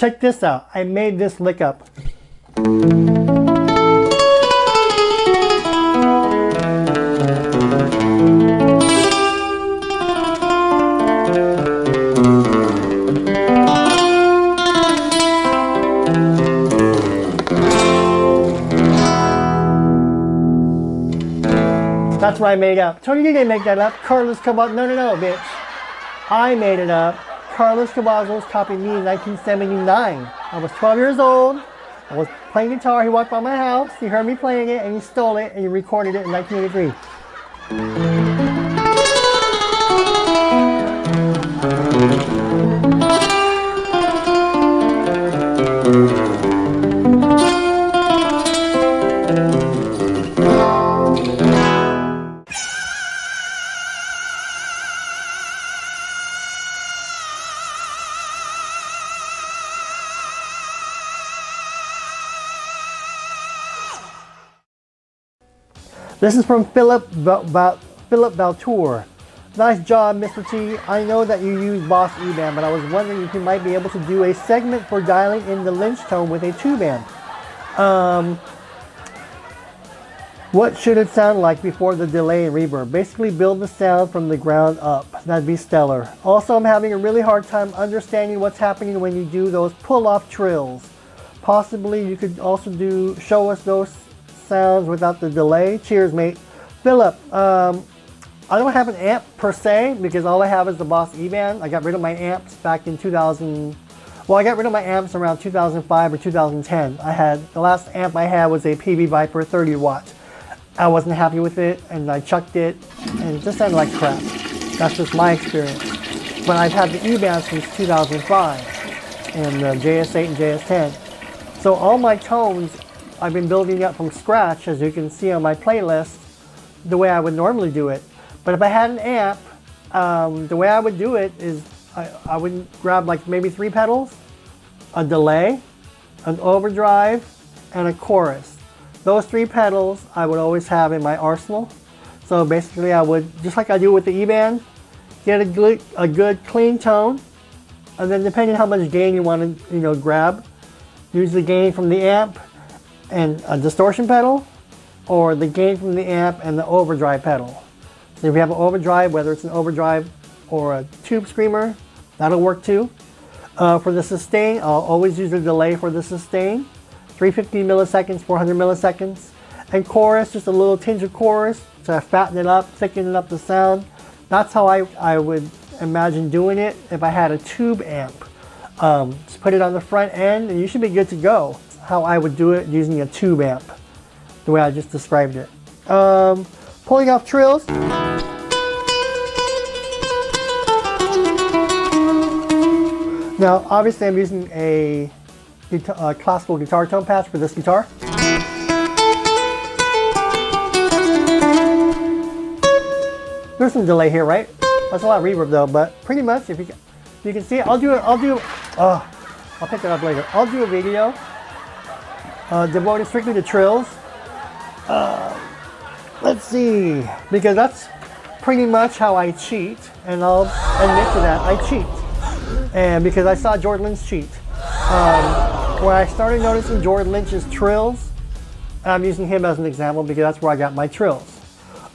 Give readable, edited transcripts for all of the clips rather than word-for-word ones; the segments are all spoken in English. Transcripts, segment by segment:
check this out. I made this lick up. That's what I made up. Tony, you didn't make that up. Carlos Cavazos. No, bitch. I made it up. Carlos Cavazos copied me in 1979. I was 12 years old. I was playing guitar. He walked by my house. He heard me playing it and he stole it and he recorded it in 1983. This is from Philip Valtour. Nice job, Mr. T. I know that you use Boss E-Band, but I was wondering if you might be able to do a segment for dialing in the Lynch tone with a tube amp. What should it sound like before the delay and reverb? Basically build the sound from the ground up. That'd be stellar. Also, I'm having a really hard time understanding what's happening when you do those pull-off trills. Possibly you could also show us those sounds without the delay. Cheers, mate. Philip, I don't have an amp per se because all I have is the Boss E-Band. I got rid of my amps back in 2000. Well, I got rid of my amps around 2005 or 2010. The last amp I had was a PV Viper 30 watt. I wasn't happy with it and I chucked it and it just sounded like crap. That's just my experience. But I've had the E-Band since 2005 and the JS8 and JS10. So all my tones I've been building up from scratch, as you can see on my playlist, the way I would normally do it. But if I had an amp, the way I would do it is I would grab like maybe 3 pedals, a delay, an overdrive, and a chorus. Those 3 pedals I would always have in my arsenal. So basically I would, just like I do with the E-Band, get a good clean tone, and then depending on how much gain you want to grab, use the gain from the amp and a distortion pedal, or the gain from the amp and the overdrive pedal. So if you have an overdrive, whether it's an overdrive or a tube screamer, that'll work too. For the sustain, I'll always use a delay for the sustain. 350 milliseconds, 400 milliseconds. And chorus, just a little tinge of chorus to fatten it up, thicken up the sound. That's how I would imagine doing it if I had a tube amp. Just put it on the front end and you should be good to go. How I would do it using a tube amp, the way I just described it. Pulling off trills. Now, obviously I'm using a classical guitar tone patch for this guitar. There's some delay here, right? That's a lot of reverb though, but pretty much if you can see it, I'll pick it up later. I'll do a video devoted strictly to trills. Let's see, because that's pretty much how I cheat, and I'll admit to that, I cheat. And because I saw George Lynch cheat. When I started noticing George Lynch's trills, I'm using him as an example because that's where I got my trills.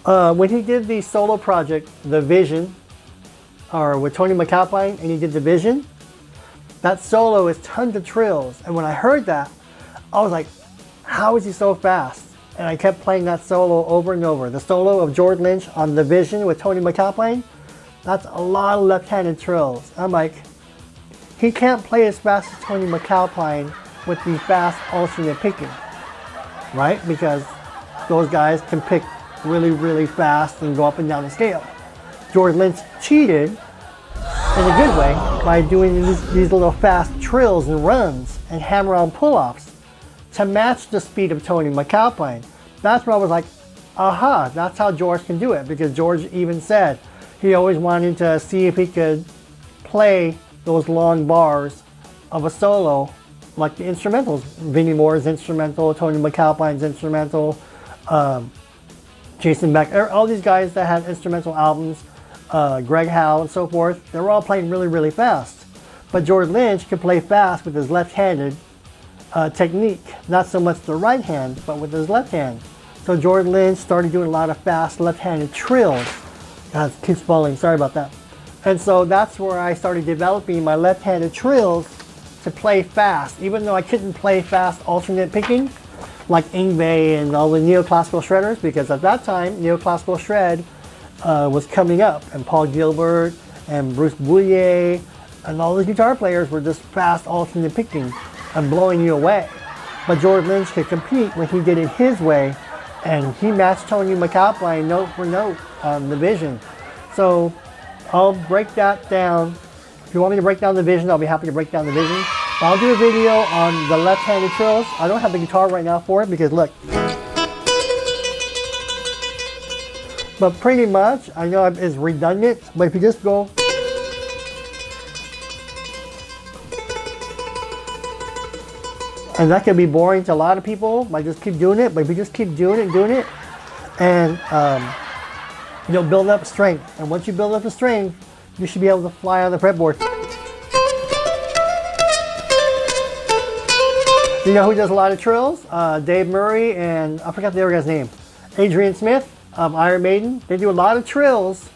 When he did the solo project, The Vision, or with Tony McAlpine, and he did The Vision, that solo is tons of trills. And when I heard that, I was like, how is he so fast? And I kept playing that solo over and over. The solo of George Lynch on The Vision with Tony McAlpine, that's a lot of left-handed trills. I'm like, he can't play as fast as Tony McAlpine with the fast alternate picking, right? Because those guys can pick really, really fast and go up and down the scale. George Lynch cheated in a good way by doing these little fast trills and runs and hammer-on pull-offs to match the speed of Tony McAlpine. That's where I was like, aha, that's how George can do it, because George even said he always wanted to see if he could play those long bars of a solo like the instrumentals. Vinnie Moore's instrumental, Tony McAlpine's instrumental, Jason Beck, all these guys that had instrumental albums, Greg Howe and so forth, they were all playing really, really fast. But George Lynch could play fast with his left-handed technique. Not so much the right hand, but with his left hand. So George Lynch started doing a lot of fast left-handed trills. God, it keeps falling, sorry about that. And so that's where I started developing my left-handed trills to play fast. Even though I couldn't play fast alternate picking, like Yngwie and all the neoclassical shredders, because at that time, neoclassical shred was coming up, and Paul Gilbert and Bruce Bouillet and all the guitar players were just fast alternate picking and blowing you away. But George Lynch could compete when he did it his way, and he matched Tony McAlpine note for note on the Vision. So I'll break that down. If you want me to break down the Vision, I'll be happy to break down the Vision. But I'll do a video on the left-handed trills. I don't have the guitar right now for it because look. But pretty much, I know it's redundant, but if you just go. And that can be boring to a lot of people, but just keep doing it. But if you just keep doing it, and you'll build up strength. And once you build up the strength, you should be able to fly on the fretboard. You know who does a lot of trills? Dave Murray and I forgot the other guy's name. Adrian Smith of Iron Maiden. They do a lot of trills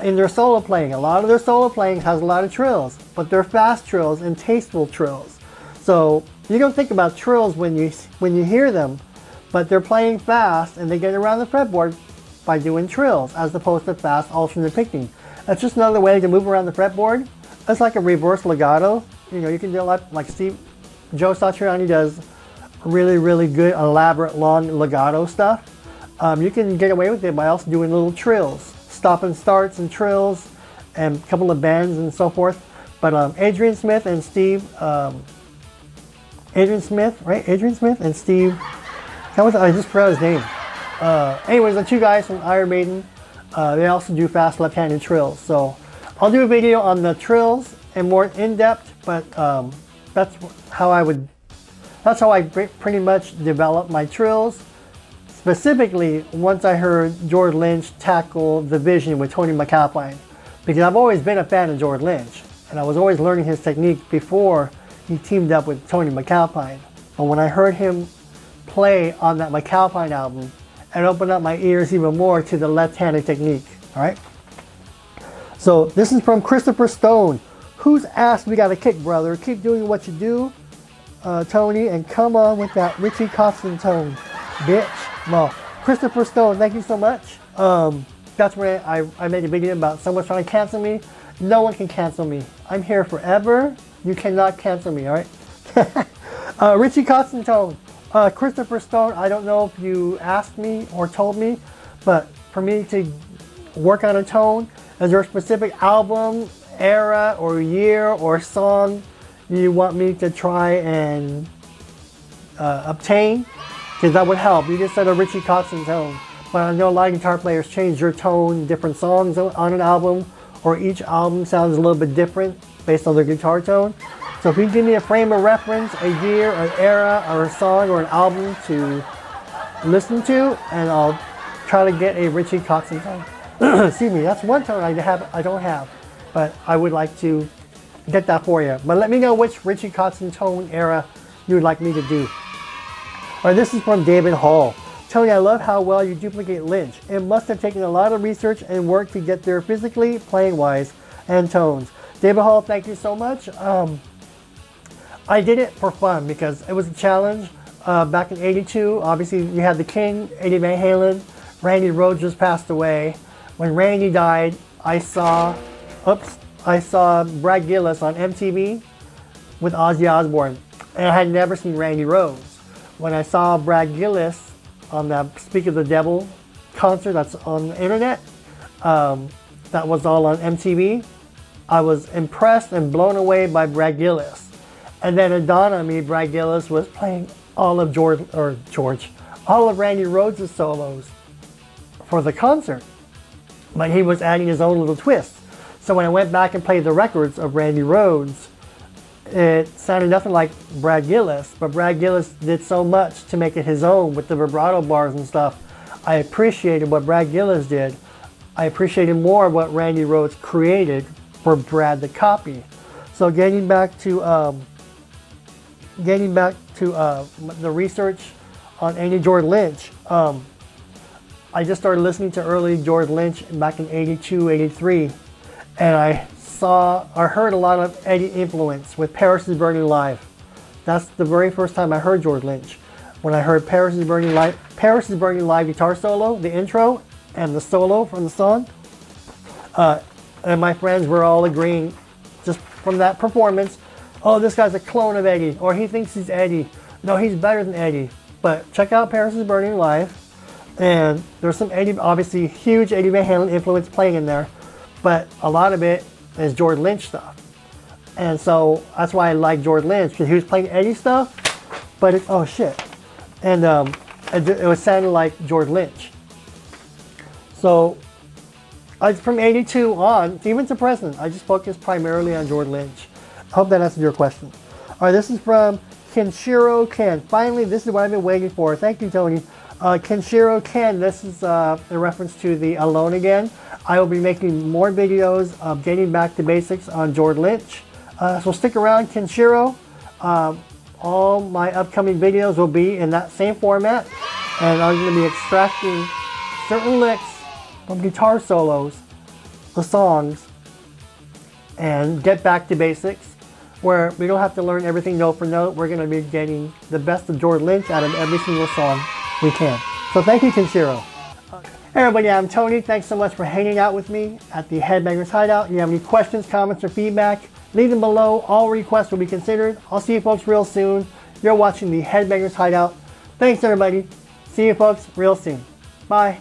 in their solo playing. A lot of their solo playing has a lot of trills, but they're fast trills and tasteful trills. So you don't think about trills when you hear them, but they're playing fast and they get around the fretboard by doing trills as opposed to fast alternate picking. That's just another way to move around the fretboard. It's like a reverse legato. You know, you can do a lot like Joe Satriani does really, really good, elaborate, long legato stuff. You can get away with it by also doing little trills, stop and starts and trills, and a couple of bends and so forth. But Adrian Smith and Steve, Adrian Smith and Steve, I just forgot his name. Anyways, the two guys from Iron Maiden, they also do fast left-handed trills. So I'll do a video on the trills and more in-depth, but that's how I pretty much developed my trills. Specifically, once I heard George Lynch tackle the Vision with Tony McAlpine, because I've always been a fan of George Lynch, and I was always learning his technique before he teamed up with Tony McAlpine. But when I heard him play on that McAlpine album, it opened up my ears even more to the left-handed technique. All right. So this is from Christopher Stone. Whose ass we gotta kick, brother? Keep doing what you do, Tony, and come on with that Richie Kotzen tone, bitch. Well, Christopher Stone, thank you so much. That's when I made a video about someone trying to cancel me. No one can cancel me. I'm here forever. You cannot cancel me, all right? Richie Kotzen tone. Christopher Stone, I don't know if you asked me or told me, but for me to work on a tone, is there a specific album, era, or year, or song you want me to try and obtain? Because that would help. You just said a Richie Kotzen tone. But I know a lot of guitar players change their tone, different songs on an album, or each album sounds a little bit different based on their guitar tone. So if you can give me a frame of reference, a year, an era, or a song, or an album to listen to, and I'll try to get a Richie Kotzen tone. Excuse me, that's one tone I don't have, but I would like to get that for you. But let me know which Richie Kotzen tone era you would like me to do. All right, this is from David Hall. Tony, I love how well you duplicate Lynch. It must have taken a lot of research and work to get there physically, playing-wise, and tones. David Hall, thank you so much. I did it for fun because it was a challenge. Back in '82, obviously you had the King, Eddie Van Halen. Randy Rhoads just passed away. When Randy died, I saw Brad Gillis on MTV with Ozzy Osbourne, and I had never seen Randy Rhoads. When I saw Brad Gillis on that Speak of the Devil concert that's on the internet, that was all on MTV, I was impressed and blown away by Brad Gillis. And then it dawned on me Brad Gillis was playing all of all of Randy Rhoads' solos for the concert. But he was adding his own little twist. So when I went back and played the records of Randy Rhoads, it sounded nothing like Brad Gillis, but Brad Gillis did so much to make it his own with the vibrato bars and stuff. I appreciated what Brad Gillis did. I appreciated more what Randy Rhoads created for Brad to copy. So getting back to the research on any George Lynch, I just started listening to early George Lynch back in 82, 83, and I heard a lot of Eddie influence with Paris is Burning Live. That's the very first time I heard George Lynch. When I heard Paris is Burning Live guitar solo, the intro, and the solo from the song, and my friends were all agreeing just from that performance, oh, this guy's a clone of Eddie, or he thinks he's Eddie. No, he's better than Eddie. But check out Paris is Burning Live, and there's some Eddie, obviously huge Eddie Van Halen influence playing in there, but a lot of it is George Lynch stuff. And so that's why I like George Lynch, because he was playing Eddie stuff, but it's, oh shit. And it was sounding like George Lynch. So from 82 on, even to present, I just focused primarily on George Lynch. I hope that answers your question. All right, this is from Kenshiro Ken. Finally, this is what I've been waiting for. Thank you, Tony. Kenshiro Ken, this is in reference to the Alone Again. I will be making more videos of getting back to basics on George Lynch. So stick around, Kenshiro. All my upcoming videos will be in that same format, and I'm going to be extracting certain licks from guitar solos, the songs, and get back to basics, where we don't have to learn everything note for note. We're going to be getting the best of George Lynch out of every single song we can. So thank you, Kenshiro. Hey everybody, I'm Tony. Thanks so much for hanging out with me at the Headbangers Hideout. If you have any questions, comments, or feedback, leave them below. All requests will be considered. I'll see you folks real soon. You're watching the Headbangers Hideout. Thanks everybody. See you folks real soon. Bye.